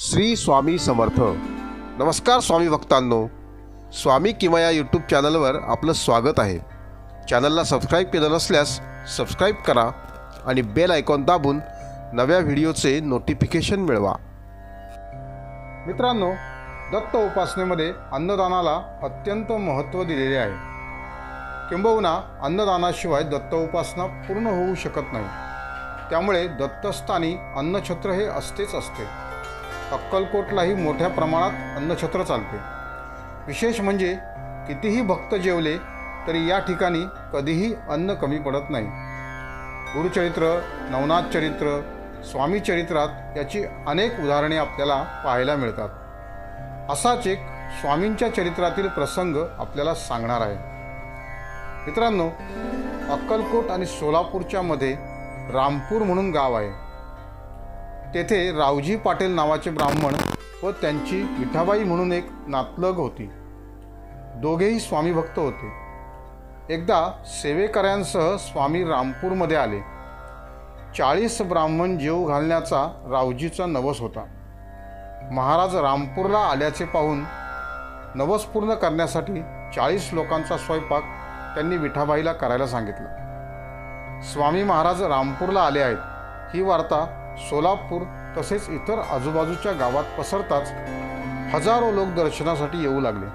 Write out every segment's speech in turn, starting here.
श्री स्वामी समर्थ। नमस्कार स्वामी भक्तांनो, स्वामी किमया यूट्यूब चॅनलवर आपलं स्वागत आहे। चॅनलला सबस्क्राईब केलं नसल्यास सबस्क्राईब करा आणि बेल आयकॉन दाबून नव्या व्हिडिओचे नोटिफिकेशन मिळवा। मित्रांनो, दत्त उपासनेमध्ये अन्नदानाला अत्यंत महत्त्व दिलेले आहे। किंबहुना अन्नदानाशिवाय दत्त उपासना पूर्ण होऊ शकत नाही। त्यामुळे दत्तस्थानी अन्नछत्र हे असतेच असते। अक्कलकोटलाही मोठ्या प्रमाणात अन्नछत्र चालते। विशेष म्हणजे कितीही भक्त जेवले तरी या ठिकाणी कधीही अन्न कमी पडत नाही। गुरुचरित्र, नवनाथ चरित्र, स्वामी चरित्रात याची अनेक उदाहरणे आपल्याला पाहायला मिळतात। असाच एक स्वामींच्या चरित्रातील प्रसंग आपल्याला सांगणार आहे। मित्रांनो, अक्कलकोट आणि सोलापूरच्या मध्ये रामपूर म्हणून गाव आहे। तेथे रावजी पाटील नावाचे ब्राह्मण व त्यांची विठाबाई म्हणून एक नातलग होती। दोघेही स्वामी भक्त होते। एकदा सेवेकऱ्यांसह स्वामी रामपूरमध्ये आले। 40 ब्राह्मण जेव घालण्याचा रावजीचा नवस होता। महाराज रामपूरला आल्याचे पाहून नवस पूर्ण करण्यासाठी 40 लोकांचा स्वयंपाक त्यांनी विठाबाईला करायला सांगितला। स्वामी महाराज रामपूरला आले आहेत ही वार्ता सोलापूर तसेच इतर आजूबाजूच्या गावात पसरताच हजारो लोक दर्शनासाठी येऊ लागले।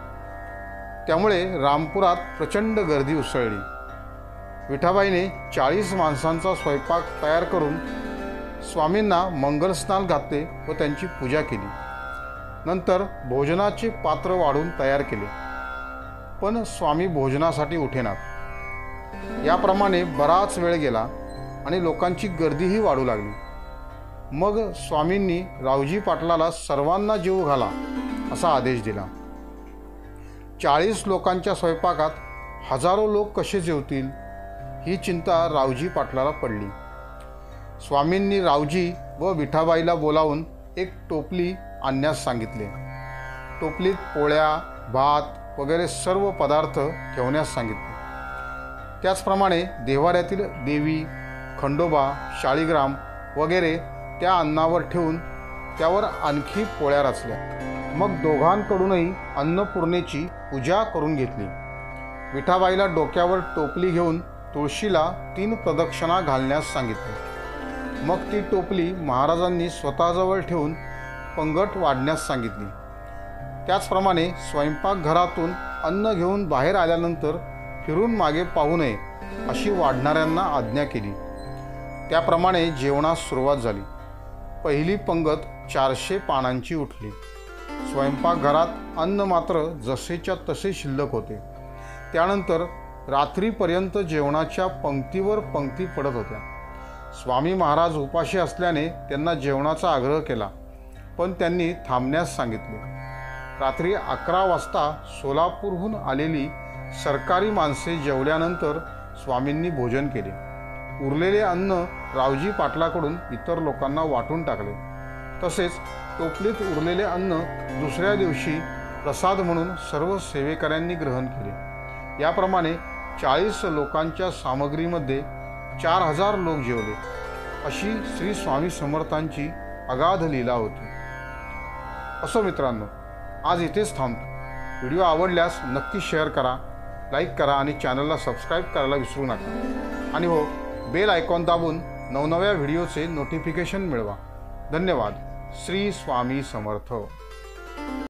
त्यामुळे रामपुरात प्रचंड गर्दी उसळली। विठाबाईने 40 माणसांचा स्वयंपाक तयार करून स्वामींना मंगलस्नान घातले व त्यांची पूजा केली। नंतर भोजनाचे पात्र वाढून तयार केले, पण स्वामी भोजनासाठी उठेनात। याप्रमाणे बराच वेळ गेला आणि लोकांची गर्दीही वाढू लागली। मग स्वामींनी रावजी पाटलाला सर्वांना जेवू घाला असा आदेश दिला। 40 लोकांच्या स्वयंपाकात हजारो लोक कसे जेवतील ही चिंता रावजी पाटलाला पडली। स्वामींनी रावजी व विठाबाईला बोलावून एक टोपली आणण्यास सांगितले। टोपलीत पोळ्या, भात वगैरे सर्व पदार्थ ठेवण्यास सांगितले। त्याचप्रमाणे देव्हाऱ्यातील देवी, खंडोबा, शाळीग्राम वगैरे त्या अन्नावर ठेवून त्यावर आणखी पोळ्या रचल्या। मग दोघांकडूनही अन्नपूर्णेची पूजा करून घेतली। विठाबाईला डोक्यावर टोपली घेऊन तुळशीला 3 प्रदक्षिणा घालण्यास सांगितले। मग ती टोपली महाराजांनी स्वतःजवळ ठेवून पंगत वाढण्यास सांगितली। त्याचप्रमाणे स्वयंपाकघरातून अन्न घेऊन बाहेर आल्यानंतर फिरून मागे पाहू नये अशी वाढणाऱ्यांना आज्ञा केली। त्याप्रमाणे जेवणास सुरुवात झाली। पहिली पंगत 400 पानांची उठली। स्वयंपाकघरात अन्न मात्र जसेच्या तसे शिल्लक होते। त्यानंतर रात्रीपर्यंत जेवणाच्या पंक्तीवर पंक्ती पडत होत्या। स्वामी महाराज उपाशी असल्याने त्यांना जेवणाचा आग्रह केला, पण त्यांनी थांबण्यास सांगितले। रात्री 11 वाजता सोलापूरहून आलेली सरकारी माणसे जेवल्यानंतर स्वामींनी भोजन केले। उरलेले अन्न रावजी पाटलाकडून इतर लोकांना वाटून टाकले। तसेच टोपलीत उरलेले अन्न दुसऱ्या दिवशी प्रसाद म्हणून सर्व सेवेकऱ्यांनी ग्रहण केले। याप्रमाणे 40 लोकांच्या सामग्रीमध्ये 4000 लोक जेवले। अशी श्री स्वामी समर्थांची अगाध लीला होती। असो मित्रांनो, आज इथेच थांबतो। व्हिडिओ आवडल्यास नक्की शेअर करा, लाईक करा आणि चॅनलला सबस्क्राईब करायला विसरू नका। आणि हो, बेल आयकॉन दाबून नवनव्या व्हिडिओचे नोटिफिकेशन मिळवा। धन्यवाद। श्री स्वामी समर्थ।